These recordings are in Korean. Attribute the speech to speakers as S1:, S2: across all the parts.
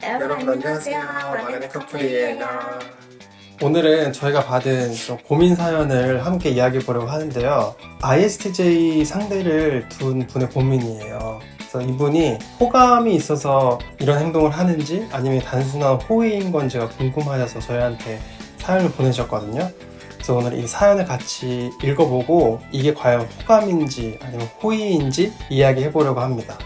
S1: 여러분 안녕하세요. 마련의 커플이에요. 오늘은 저희가 받은 좀 고민 사연을 함께 이야기해 보려고 하는데요. ISTJ 상대를 둔 분의 고민이에요. 그래서 이분이 호감이 있어서 이런 행동을 하는지 아니면 단순한 호의인 건지가 궁금하셔서 저희한테 사연을 보내주셨거든요. 그래서 오늘 이 사연을 같이 읽어보고 이게 과연 호감인지 아니면 호의인지 이야기해 보려고 합니다.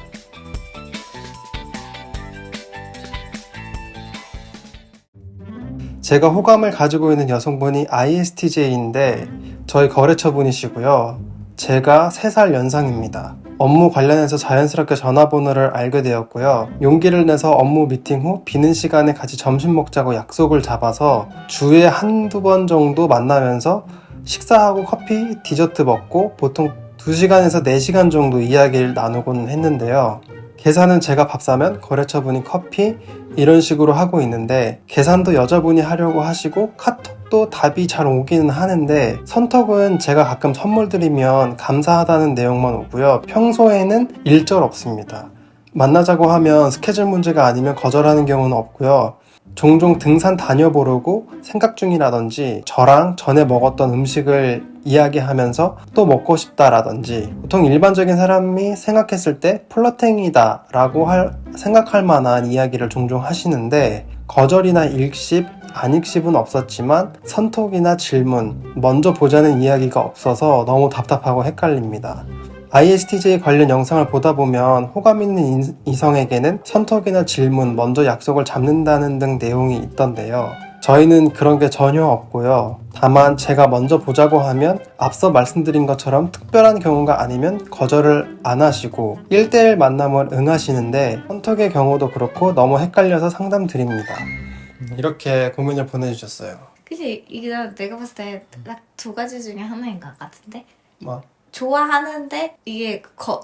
S1: 제가 호감을 가지고 있는 여성분이 ISTJ인데 저희 거래처분이시고요. 제가 3살 연상입니다. 업무 관련해서 자연스럽게 전화번호를 알게 되었고요. 용기를 내서 업무 미팅 후 비는 시간에 같이 점심 먹자고 약속을 잡아서 주에 한두 번 정도 만나면서 식사하고 커피, 디저트 먹고 보통 2시간에서 4시간 정도 이야기를 나누곤 했는데요. 계산은 제가 밥 사면 거래처분이 커피 이런 식으로 하고 있는데 계산도 여자분이 하려고 하시고 카톡도 답이 잘 오기는 하는데 선톡은 제가 가끔 선물 드리면 감사하다는 내용만 오고요. 평소에는 일절 없습니다. 만나자고 하면 스케줄 문제가 아니면 거절하는 경우는 없고요. 종종 등산 다녀보려고 생각 중이라든지 저랑 전에 먹었던 음식을 이야기하면서 또 먹고 싶다라든지 보통 일반적인 사람이 생각했을 때 플러팅이다 라고 생각할 만한 이야기를 종종 하시는데 거절이나 읽씹, 안 읽씹은 없었지만 선톡이나 질문, 먼저 보자는 이야기가 없어서 너무 답답하고 헷갈립니다. ISTJ 관련 영상을 보다 보면 호감 있는 이성에게는 선톡이나 질문, 먼저 약속을 잡는다는 등 내용이 있던데요. 저희는 그런 게 전혀 없고요. 다만 제가 먼저 보자고 하면 앞서 말씀드린 것처럼 특별한 경우가 아니면 거절을 안 하시고 1대1 만남을 응하시는데 선톡의 경우도 그렇고 너무 헷갈려서 상담 드립니다. 이렇게 고민을 보내주셨어요.
S2: 그치? 이게 내가 봤을 때 딱 2가지 중에 하나인 것 같은데?
S1: 뭐?
S2: 좋아하는데 이게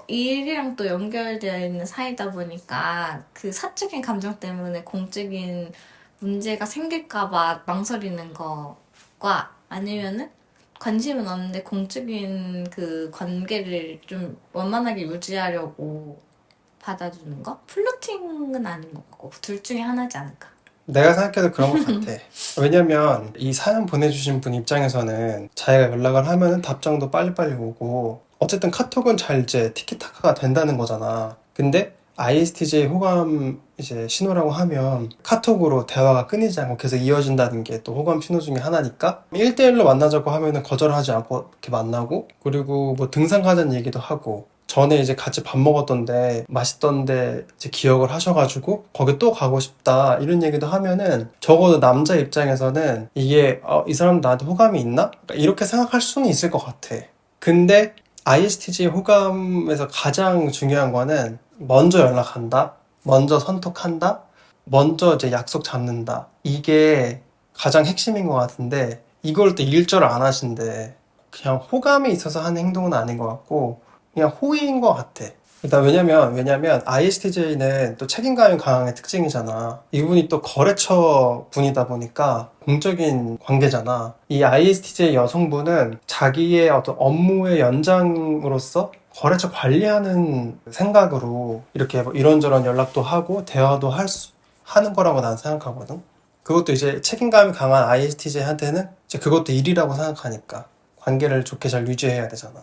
S2: 일이랑 또 연결되어 있는 사이다 보니까 그 사적인 감정 때문에 공적인 문제가 생길까봐 망설이는 거과 아니면은 관심은 없는데 공적인 그 관계를 좀 원만하게 유지하려고 받아주는 거? 플러팅은 아닌 것 같고 둘 중에 하나지 않을까?
S1: 내가 생각해도 그런 것 같아. 왜냐면 이 사연 보내주신 분 입장에서는 자기가 연락을 하면 답장도 빨리빨리 오고 어쨌든 카톡은 잘 이제 티키타카가 된다는 거잖아. 근데 ISTJ 호감 이제 신호라고 하면 카톡으로 대화가 끊이지 않고 계속 이어진다는 게 또 호감 신호 중에 하나니까 1대1로 만나자고 하면은 거절하지 않고 이렇게 만나고 그리고 뭐 등산 가자는 얘기도 하고 전에 이제 같이 밥 먹었던데 맛있던데 이제 기억을 하셔가지고 거기 또 가고 싶다 이런 얘기도 하면은 적어도 남자 입장에서는 이게 이 사람 나한테 호감이 있나? 이렇게 생각할 수는 있을 것 같아. 근데 ISTJ 호감에서 가장 중요한 거는 먼저 연락한다, 먼저 선톡한다, 먼저 이제 약속 잡는다. 이게 가장 핵심인 것 같은데 이걸 또 일절을 안 하신대. 그냥 호감이 있어서 하는 행동은 아닌 것 같고 그냥 호의인 것 같아. 일단 왜냐면 ISTJ는 또 책임감이 강한 게 특징이잖아. 이분이 또 거래처 분이다 보니까 공적인 관계잖아. 이 ISTJ 여성분은 자기의 어떤 업무의 연장으로서 거래처 관리하는 생각으로 이렇게 뭐 이런저런 연락도 하고 대화도 하는 거라고 난 생각하거든. 그것도 이제 책임감이 강한 ISTJ한테는 이제 그것도 일이라고 생각하니까 관계를 좋게 잘 유지해야 되잖아.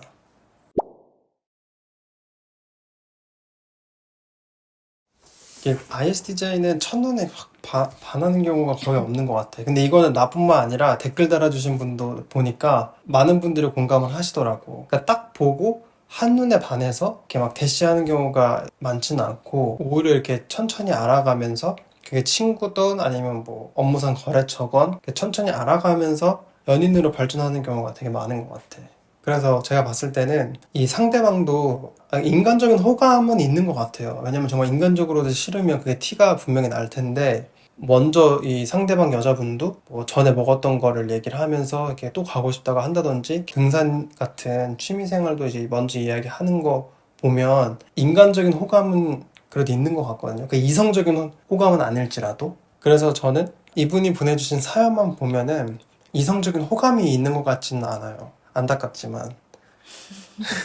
S1: 이게 ISTJ는 첫눈에 확 반하는 경우가 거의 없는 것 같아. 근데 이거는 나뿐만 아니라 댓글 달아주신 분도 보니까 많은 분들이 공감을 하시더라고. 그러니까 딱 보고 한눈에 반해서 이렇게 막 대시하는 경우가 많지는 않고 오히려 이렇게 천천히 알아가면서 그게 친구든 아니면 뭐 업무상 거래처건 이렇게 천천히 알아가면서 연인으로 발전하는 경우가 되게 많은 것 같아. 그래서 제가 봤을 때는 이 상대방도 인간적인 호감은 있는 것 같아요. 왜냐면 정말 인간적으로 싫으면 그게 티가 분명히 날 텐데 먼저 이 상대방 여자분도 뭐 전에 먹었던 거를 얘기를 하면서 이렇게 또 가고 싶다고 한다든지 등산 같은 취미 생활도 이제 먼저 이야기하는 거 보면 인간적인 호감은 그래도 있는 것 같거든요. 그 이성적인 호감은 아닐지라도. 그래서 저는 이분이 보내주신 사연만 보면은 이성적인 호감이 있는 것 같지는 않아요. 안타깝지만.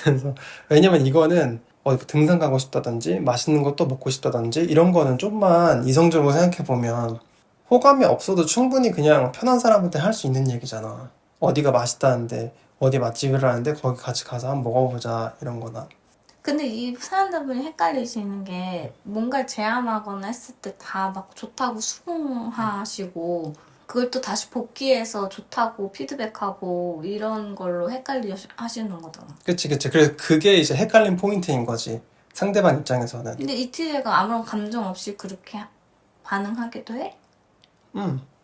S1: 그래서 왜냐면 이거는 어디 등산 가고 싶다든지 맛있는 것도 먹고 싶다든지 이런 거는 좀만 이성적으로 생각해보면 호감이 없어도 충분히 그냥 편한 사람한테 할 수 있는 얘기잖아. 어디가 맛있다는데 어디 맛집을 하는데 거기 같이 가서 한번 먹어보자 이런 거나.
S2: 근데 이 사연자분이 헷갈리시는 게 뭔가를 제안하거나 했을 때 다 막 좋다고 수긍하시고 그걸 또 다시 복귀해서 좋다고 피드백하고 이런 걸로 헷갈리시는 거잖아.
S1: 그치. 그래서 그게 이제 헷갈린 포인트인 거지. 상대방 입장에서는.
S2: 근데 이티제가 아무런 감정 없이 그렇게 반응하기도 해?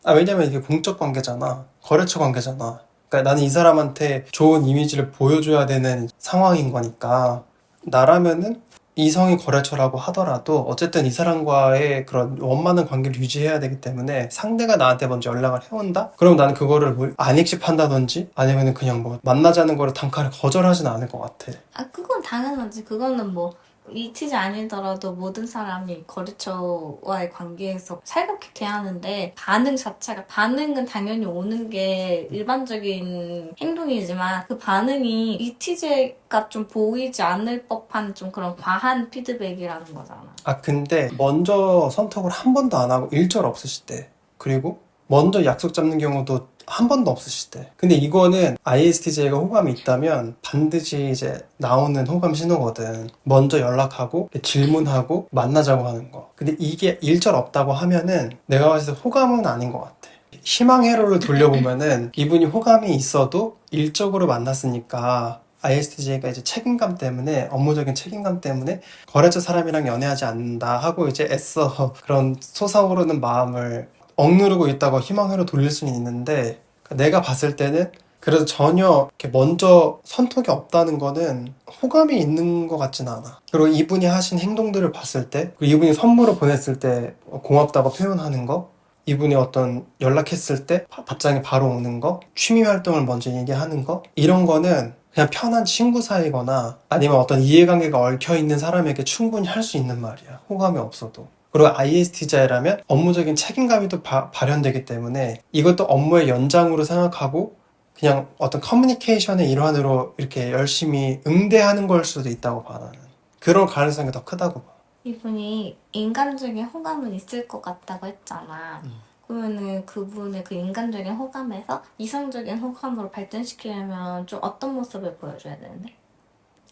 S1: 왜냐면 이게 공적 관계잖아. 거래처 관계잖아. 그러니까 나는 이 사람한테 좋은 이미지를 보여줘야 되는 상황인 거니까. 나라면은 이성이 거래처라고 하더라도 어쨌든 이 사람과의 그런 원만한 관계를 유지해야 되기 때문에 상대가 나한테 먼저 연락을 해온다? 그럼 나는 그거를 뭐 안익십한다든지 아니면은 그냥 뭐 만나자는 거를 단칼에 거절하진 않을 것 같아.
S2: 아, 그건 당연하지. 그거는 뭐, 이티제 아니더라도 모든 사람이 거래처와의 관계에서 살갑게 대하는데, 반응은 당연히 오는 게 일반적인 행동이지만, 그 반응이 이티제가 좀 보이지 않을 법한 좀 그런 과한 피드백이라는 거잖아.
S1: 근데 먼저 선택을 한 번도 안 하고 일절 없으실 때 그리고 먼저 약속 잡는 경우도 한 번도 없으실 때. 근데 이거는 ISTJ가 호감이 있다면 반드시 이제 나오는 호감 신호거든. 먼저 연락하고 질문하고 만나자고 하는 거. 근데 이게 일절 없다고 하면은 내가 봤을 때 호감은 아닌 것 같아. 희망 회로를 돌려보면은 이분이 호감이 있어도 일적으로 만났으니까 ISTJ가 이제 책임감 때문에, 업무적인 책임감 때문에 거래처 사람이랑 연애하지 않는다 하고 이제 애써 그런 솟아오르는 마음을 억누르고 있다고 희망회로 돌릴 수는 있는데, 내가 봤을 때는 그래도 전혀 이렇게 먼저 선톡이 없다는 거는 호감이 있는 것 같진 않아. 그리고 이분이 하신 행동들을 봤을 때, 그리고 이분이 선물을 보냈을 때 고맙다고 표현하는 거, 이분이 어떤 연락했을 때 답장이 바로 오는 거, 취미 활동을 먼저 얘기하는 거, 이런 거는 그냥 편한 친구 사이거나 아니면 어떤 이해관계가 얽혀있는 사람에게 충분히 할 수 있는 말이야. 호감이 없어도. 그리고 ISTJ라면 업무적인 책임감이 또 발현되기 때문에 이것도 업무의 연장으로 생각하고 그냥 어떤 커뮤니케이션의 일환으로 이렇게 열심히 응대하는 걸 수도 있다고 봐, 나는. 그런 가능성이 더 크다고 봐.
S2: 이분이 인간적인 호감은 있을 것 같다고 했잖아. 그러면은 그분의 그 인간적인 호감에서 이성적인 호감으로 발전시키려면 좀 어떤 모습을 보여줘야 되는데?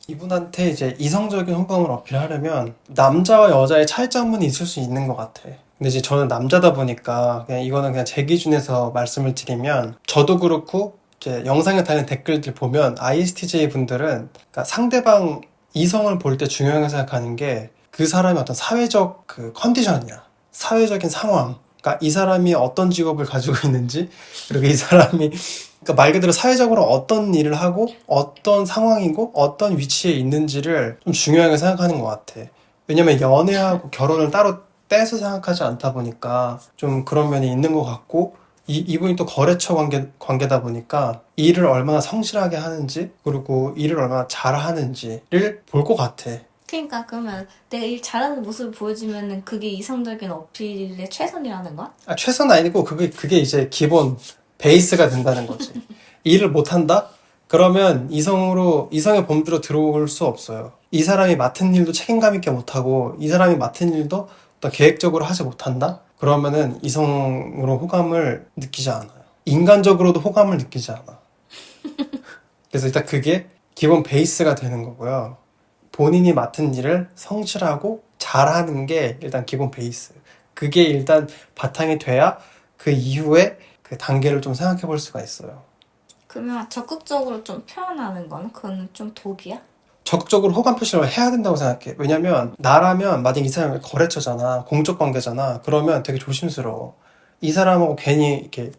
S1: 이분한테 이제 이성적인 호감을 어필하려면 남자와 여자의 차이점은 있을 수 있는 것 같아. 근데 이제 저는 남자다 보니까 그냥 이거는 그냥 제 기준에서 말씀을 드리면, 저도 그렇고 이제 영상에 달린 댓글들 보면 ISTJ 분들은 그러니까 상대방 이성을 볼 때 중요하게 생각하는 게 그 사람의 어떤 사회적 그 컨디션이야. 사회적인 상황. 그러니까 이 사람이 어떤 직업을 가지고 있는지, 그리고 이 사람이 그러니까 말 그대로 사회적으로 어떤 일을 하고 어떤 상황이고 어떤 위치에 있는지를 좀 중요하게 생각하는 것 같아. 왜냐면 연애하고 결혼을 따로 떼서 생각하지 않다 보니까 좀 그런 면이 있는 것 같고, 이분이 또 거래처 관계다 보니까 일을 얼마나 성실하게 하는지 그리고 일을 얼마나 잘하는지를 볼 것 같아.
S2: 그러니까 그러면 내가 일 잘하는 모습을 보여주면은 그게 이성적인 어필의 최선이라는 거야?
S1: 최선 아니고 그게 이제 기본 베이스가 된다는 거지. 일을 못한다? 그러면 이성의 범주로 들어올 수 없어요. 이 사람이 맡은 일도 책임감 있게 못하고 이 사람이 맡은 일도 또 계획적으로 하지 못한다? 그러면은 이성으로 호감을 느끼지 않아요. 인간적으로도 호감을 느끼지 않아. 그래서 일단 그게 기본 베이스가 되는 거고요. 본인이 맡은 일을 성실하고 잘하는 게 일단 기본 베이스. 그게 일단 바탕이 돼야 그 이후에 그 단계를 좀 생각해 볼 수가 있어요.
S2: 그러면 적극적으로 좀 표현하는 건 그건 좀 독이야?
S1: 적극적으로 호감 표시를 해야 된다고 생각해. 왜냐면 나라면 만약 이 사람이 거래처잖아, 공적 관계잖아, 그러면 되게 조심스러워. 이 사람하고 괜히 이렇게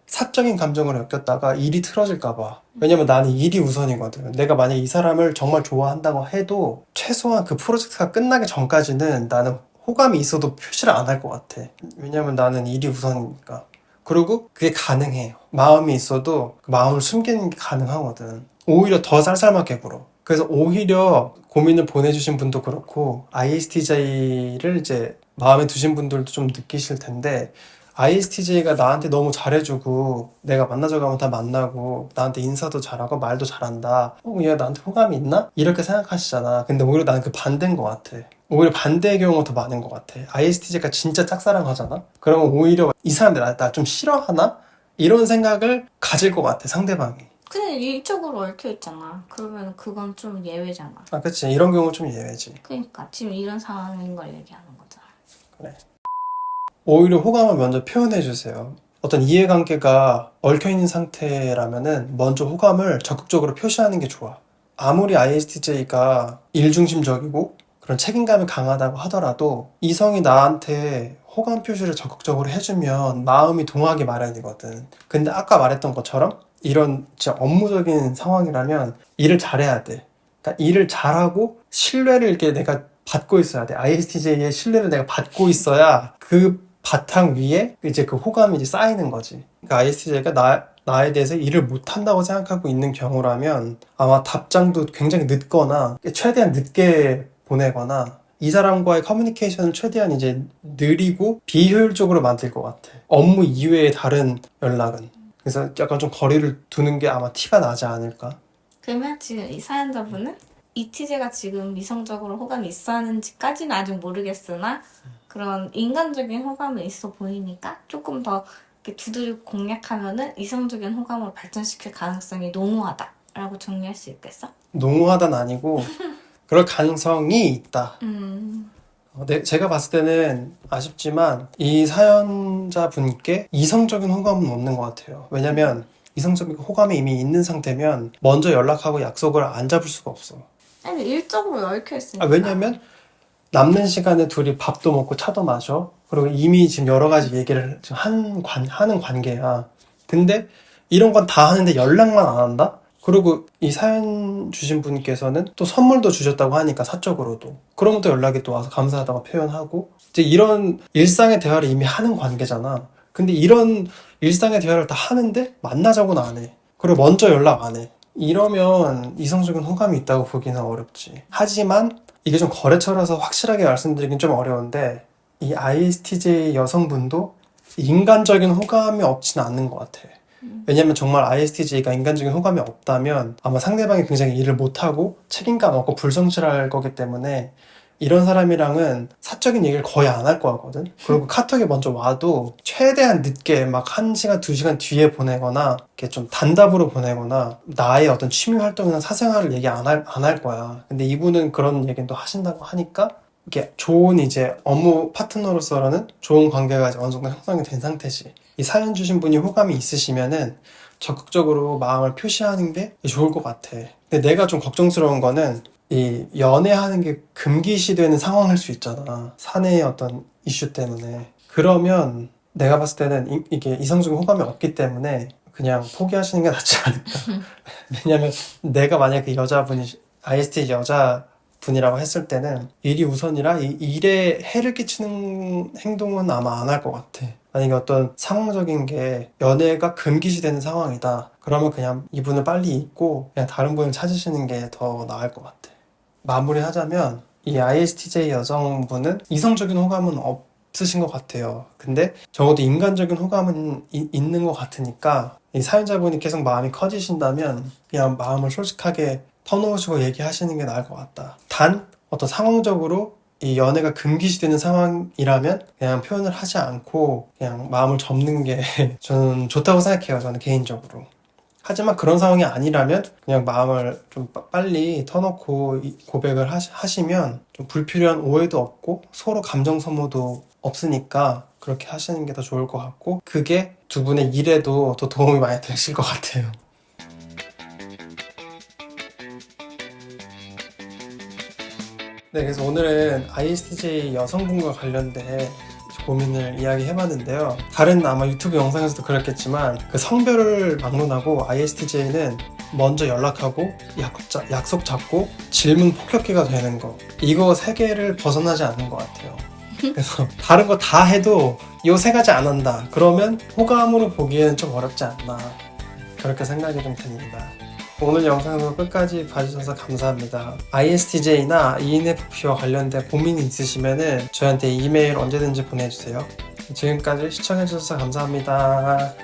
S1: 사적인 감정을 엮였다가 일이 틀어질까봐. 왜냐면 나는 일이 우선이거든. 내가 만약 이 사람을 정말 좋아한다고 해도 최소한 그 프로젝트가 끝나기 전까지는 나는 호감이 있어도 표시를 안 할 것 같아. 왜냐면 나는 일이 우선이니까. 그리고 그게 가능해요. 마음이 있어도 그 마음을 숨기는 게 가능하거든. 오히려 더 쌀쌀맞게 굴어. 그래서 오히려 고민을 보내주신 분도 그렇고 ISTJ를 이제 마음에 두신 분들도 좀 느끼실 텐데, ISTJ가 나한테 너무 잘해주고 내가 만나자고 하면 다 만나고 나한테 인사도 잘하고 말도 잘한다. 얘가 나한테 호감이 있나? 이렇게 생각하시잖아. 근데 오히려 나는 그 반대인 것 같아. 오히려 반대의 경우가 더 많은 것 같아. ISTJ가 진짜 짝사랑하잖아? 그러면 오히려 이 사람들 나 좀 싫어하나? 이런 생각을 가질 것 같아, 상대방이.
S2: 근데 일적으로 얽혀 있잖아. 그러면 그건 좀 예외잖아.
S1: 아, 그치. 이런 경우 좀 예외지.
S2: 그러니까 지금 이런 상황인 걸 얘기하는 거잖아.
S1: 그래. 오히려 호감을 먼저 표현해주세요. 어떤 이해관계가 얽혀있는 상태라면은 먼저 호감을 적극적으로 표시하는 게 좋아. 아무리 ISTJ가 일중심적이고 그런 책임감이 강하다고 하더라도 이성이 나한테 호감 표시를 적극적으로 해주면 마음이 동하기 마련이거든. 근데 아까 말했던 것처럼 이런 진짜 업무적인 상황이라면 일을 잘해야 돼. 그러니까 일을 잘하고 신뢰를 이렇게 내가 받고 있어야 돼. ISTJ의 신뢰를 내가 받고 있어야 그 바탕 위에 이제 그 호감이 이제 쌓이는 거지. 그러니까 ISTJ가 나에 대해서 일을 못한다고 생각하고 있는 경우라면 아마 답장도 굉장히 늦거나 최대한 늦게 보내거나 이 사람과의 커뮤니케이션을 최대한 이제 느리고 비효율적으로 만들 것 같아. 업무 이외의 다른 연락은. 그래서 약간 좀 거리를 두는 게 아마 티가 나지 않을까?
S2: 그러면 지금 이 사연자분은 이티제가 지금 이성적으로 호감이 있어 하는지까지는 아직 모르겠으나 그런 인간적인 호감은 있어 보이니까 조금 더 이렇게 두드리고 공략하면은 이성적인 호감으로 발전시킬 가능성이 농후하다라고 정리할 수 있겠어?
S1: 농후하다는 아니고 그럴 가능성이 있다. 제가 봤을 때는 아쉽지만 이 사연자분께 이성적인 호감은 없는 것 같아요. 왜냐면 이성적인 호감이 이미 있는 상태면 먼저 연락하고 약속을 안 잡을 수가 없어.
S2: 아니 일적으로 얽혀 있으니까.
S1: 왜냐면 남는 시간에 둘이 밥도 먹고 차도 마셔. 그리고 이미 지금 여러 가지 얘기를 지금 하는 관계야. 근데 이런 건 다 하는데 연락만 안 한다? 그리고 이 사연 주신 분께서는 또 선물도 주셨다고 하니까 사적으로도. 그러면 또 연락이 또 와서 감사하다고 표현하고. 이제 이런 일상의 대화를 이미 하는 관계잖아. 근데 이런 일상의 대화를 다 하는데 만나자고는 안 해. 그리고 먼저 연락 안 해. 이러면 이성적인 호감이 있다고 보기는 어렵지. 하지만 이게 좀 거래처라서 확실하게 말씀드리긴 좀 어려운데 이 ISTJ 여성분도 인간적인 호감이 없지는 않는 것 같아. 왜냐면 정말 ISTJ가 인간적인 호감이 없다면 아마 상대방이 굉장히 일을 못하고 책임감 없고 불성실할 거기 때문에 이런 사람이랑은 사적인 얘기를 거의 안 할 거거든. 그리고 카톡이 먼저 와도 최대한 늦게 막 1시간, 2시간 뒤에 보내거나 이렇게 좀 단답으로 보내거나 나의 어떤 취미 활동이나 사생활을 얘기 안 할 거야. 근데 이분은 그런 얘기는 또 하신다고 하니까 이게 좋은 이제 업무 파트너로서는 좋은 관계가 이제 어느 정도 형성이 된 상태지. 이 사연 주신 분이 호감이 있으시면은 적극적으로 마음을 표시하는 게 좋을 것 같아. 근데 내가 좀 걱정스러운 거는 이 연애하는 게 금기시되는 상황일 수 있잖아. 사내의 어떤 이슈 때문에. 그러면 내가 봤을 때는 이게 이성적인 호감이 없기 때문에 그냥 포기하시는 게 낫지 않을까. 왜냐면 내가 만약에 여자분이 ISTJ 여자분이라고 했을 때는 일이 우선이라 이 일에 해를 끼치는 행동은 아마 안 할 것 같아. 만약에 어떤 상황적인 게 연애가 금기시되는 상황이다. 그러면 그냥 이분을 빨리 잊고 그냥 다른 분을 찾으시는 게 더 나을 것 같아. 마무리하자면 이 ISTJ 여성분은 이성적인 호감은 없으신 것 같아요. 근데 적어도 인간적인 호감은 있는 것 같으니까 이 사연자분이 계속 마음이 커지신다면 그냥 마음을 솔직하게 터놓으시고 얘기하시는 게 나을 것 같다. 단 어떤 상황적으로 이 연애가 금기시되는 상황이라면 그냥 표현을 하지 않고 그냥 마음을 접는 게 저는 좋다고 생각해요. 저는 개인적으로. 하지만 그런 상황이 아니라면 그냥 마음을 좀 빨리 터놓고 고백을 하시면 좀 불필요한 오해도 없고 서로 감정 소모도 없으니까 그렇게 하시는 게 더 좋을 것 같고 그게 두 분의 일에도 더 도움이 많이 되실 것 같아요. 네, 그래서 오늘은 ISTJ 여성분과 관련된 고민을 이야기해봤는데요. 다른 아마 유튜브 영상에서도 그랬겠지만 그 성별을 막론하고 ISTJ는 먼저 연락하고 약속 잡고 질문 폭격기가 되는 거 이거 세 개를 벗어나지 않는 것 같아요. 그래서 다른 거 다 해도 이 세 가지 안 한다 그러면 호감으로 보기에는 좀 어렵지 않나 그렇게 생각이 좀 듭니다. 오늘 영상도 끝까지 봐주셔서 감사합니다. ISTJ나 ENFP와 관련된 고민이 있으시면 저희한테 이메일 언제든지 보내주세요. 지금까지 시청해주셔서 감사합니다.